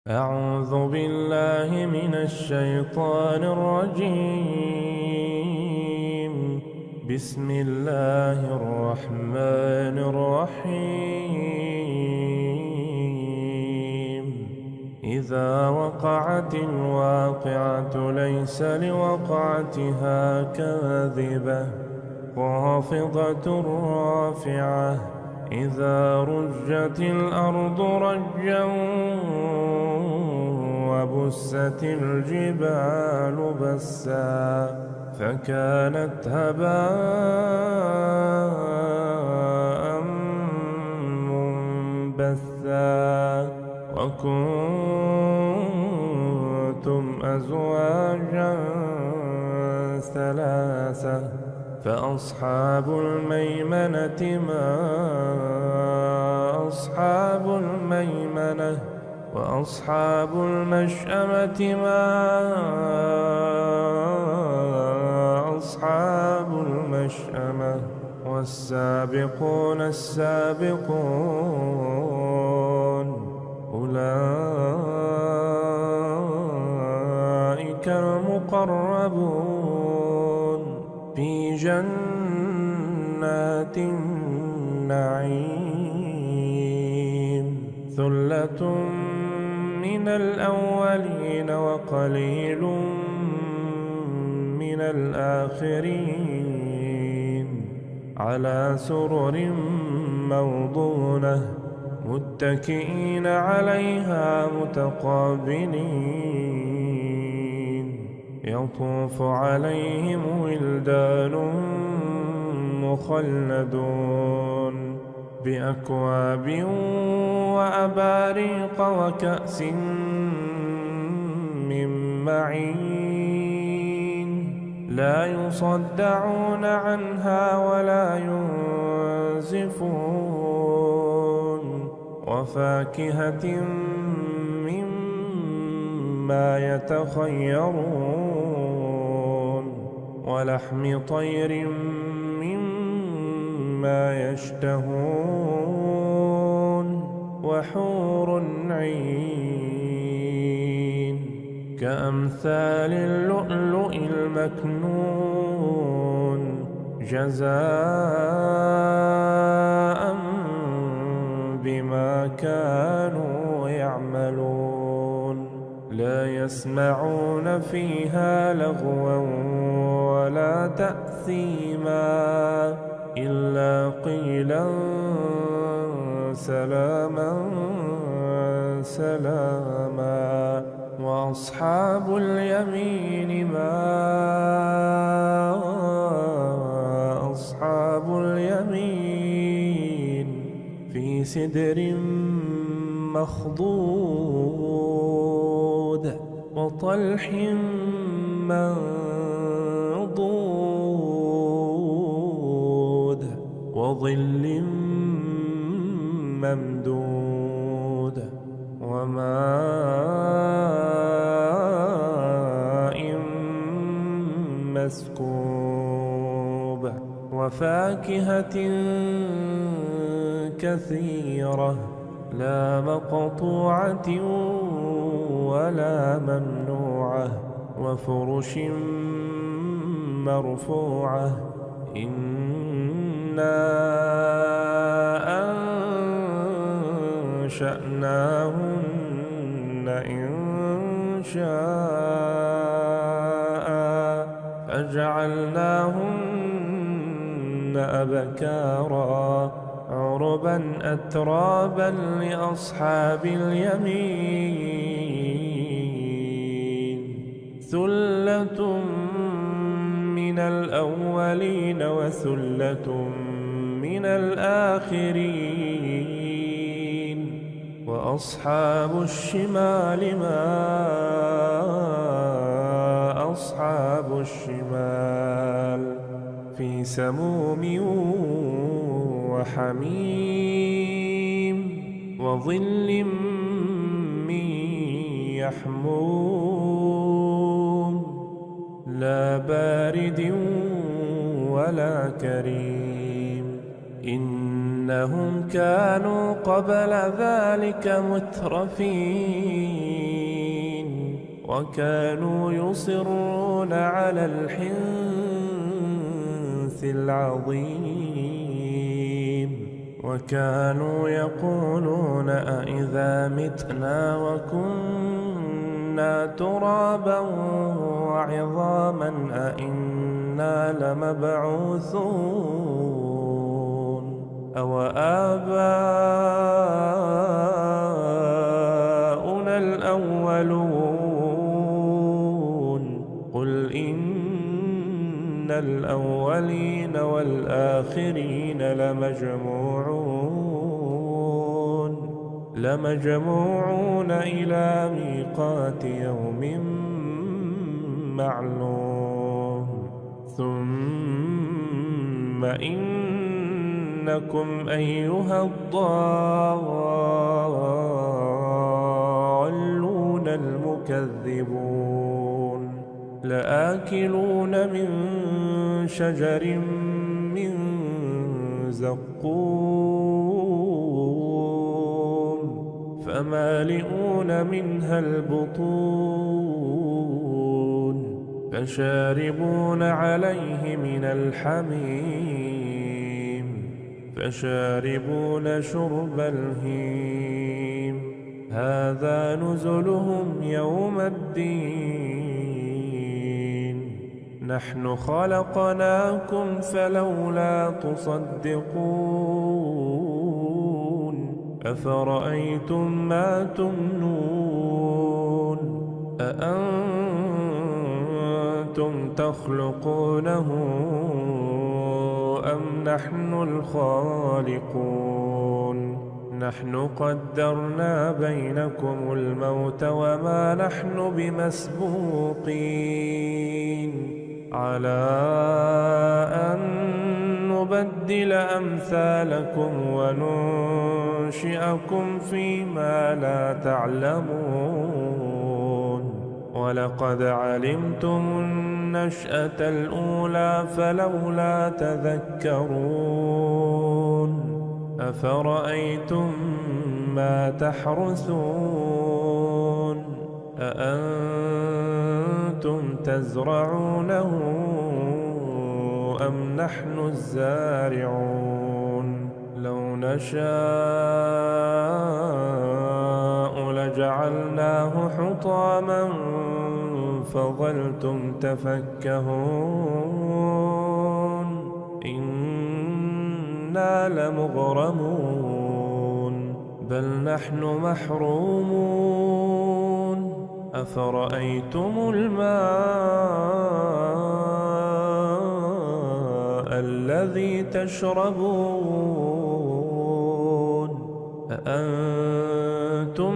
أعوذ بالله من الشيطان الرجيم. بسم الله الرحمن الرحيم. إذا وقعت الواقعة ليس لوقعتها كاذبة خافضة رافعة. إذا رجت الأرض رجا وبست الجبال بسا فكانت هباء منبثا وكنتم أزواجا ثلاثة فأصحاب الميمنة ما أصحاب الميمنة وأصحاب المشأمة ما أصحاب المشأمة والسابقون السابقون أولئك المقربون في جنات النعيم. ثلة من الأولين وقليل من الآخرين على سرر موضونة متكئين عليها متقابلين يطوف عليهم ولدان مخلدون بأكواب وأباريق وكأس من معين لا يصدعون عنها ولا ينزفون وفاكهة مما يتخيرون ولحم طير مما يشتهون وحور عين كأمثال اللؤلؤ المكنون جزاء بما كانوا يعملون لا يسمعون فيها لغوا ولا تأثيما إلا قيلا سلاما سلاما. وأصحاب اليمين ما أصحاب اليمين في سدر مخضود وطلح منضود وظل ممدود وماء مسكوب وفاكهة كثيرة لا مقطوعة ولا ممنوعة وفرش مرفوعة إنا أنشأناهن إنشاء فجعلناهن أبكارا عربا أترابا لأصحاب اليمين. ثلة من الأولين وثلة من الآخرين وأصحاب الشمال ما أصحاب الشمال في سموم وحميم وظل من يحموم لا بارد ولا كريم إنهم كانوا قبل ذلك مترفين وكانوا يصرون على الحنث العظيم وكانوا يقولون أإذا متنا وكنا ترابا وعظاما أإنا لمبعوثون أو آباؤنا الأولون قل إن الأولين والآخرين لمجموعون إلى ميقات يوم معلوم ثم إنكم أيها الضالون المكذبون لآكلون من شجر من زقوم فمالئون منها البطون فشاربون عليه من الحميم فشاربون شرب الهيم هذا نزلهم يوم الدين نحن خلقناكم فلولا تصدقون أفرأيتم ما تمنون أأنتم تخلقونه أم نحن الخالقون نحن قدرنا بينكم الموت وما نحن بمسبوقين على أن نبدل أمثالكم وننشئكم فيما لا تعلمون ولقد علمتم النشأة الأولى فلولا تذكرون أفرأيتم ما تحرثون أأنتم تزرعونه أم نحن الزارعون لو نشاء لجعلناه حطاما فظلتم تفكهون إنا لمغرمون بل نحن محرومون أفرأيتم الماء الذي تشربون أأنتم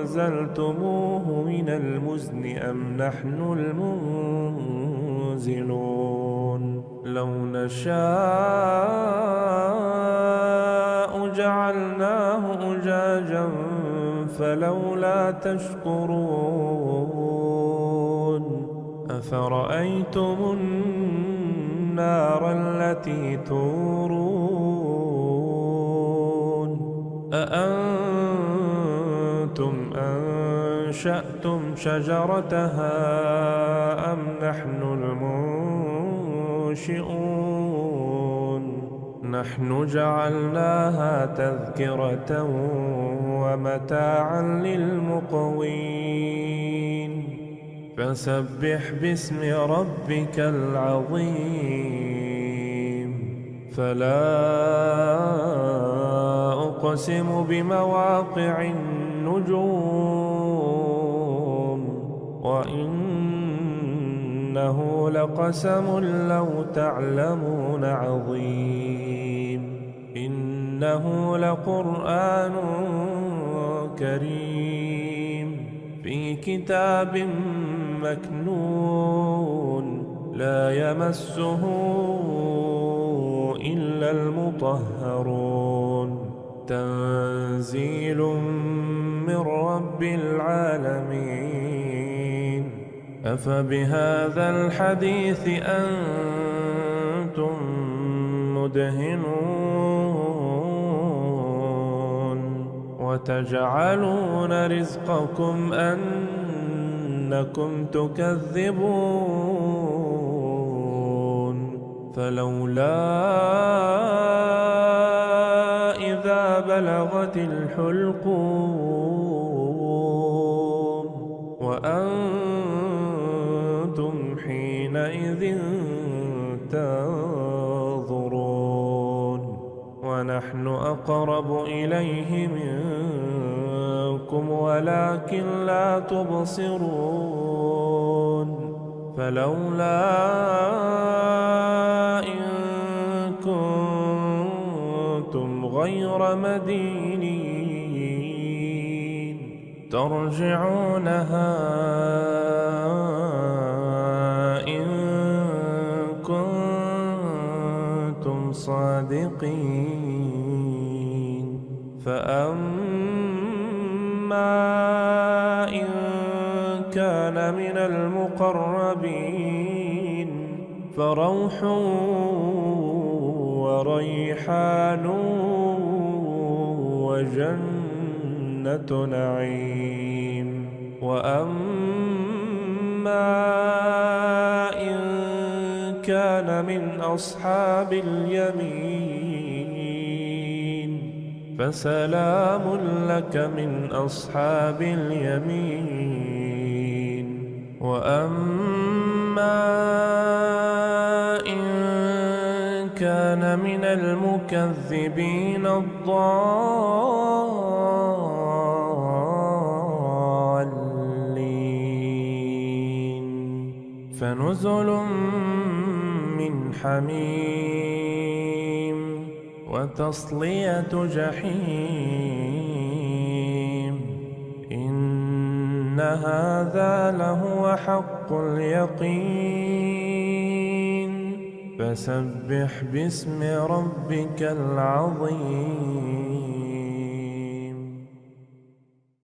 أنزلتموه من المزن أم نحن المنزلون لو نشاء جعلناه أجاجا فلولا تشكرون أفرأيتم النار التي تورون أأنتم أنشأتم شجرتها أم نحن المنشئون نحن جعلناها تذكرة ومتاعا للمقوين فسبح باسم ربك العظيم فلا أقسم بمواقع النجوم وإنه لقسم لو تعلمون عظيم إنه لقرآن كريم في كتاب مكنون لا يمسه إلا المطهرون تنزيل من رب العالمين أفبهذا الحديث أنتم مدهنون وتجعلون رزقكم أنكم تكذبون فلولا إذا بلغت الحلقوم وأنتم حينئذ تنظرون ونحن أقرب إليه منكم ولكن لا تبصرون فلولا إن كنتم غير مدينين ترجعونها إن كنتم صادقين فأما إن كان من المقربين فروح وريحان وجنة نعيم وأما إن كان من أصحاب اليمين فسلام لك من أصحاب اليمين وأما إن كان من المكذبين الضالين فنزل من حميم وتصلية جحيم إن هذا لهو حق اليقين فسبح باسم ربك العظيم.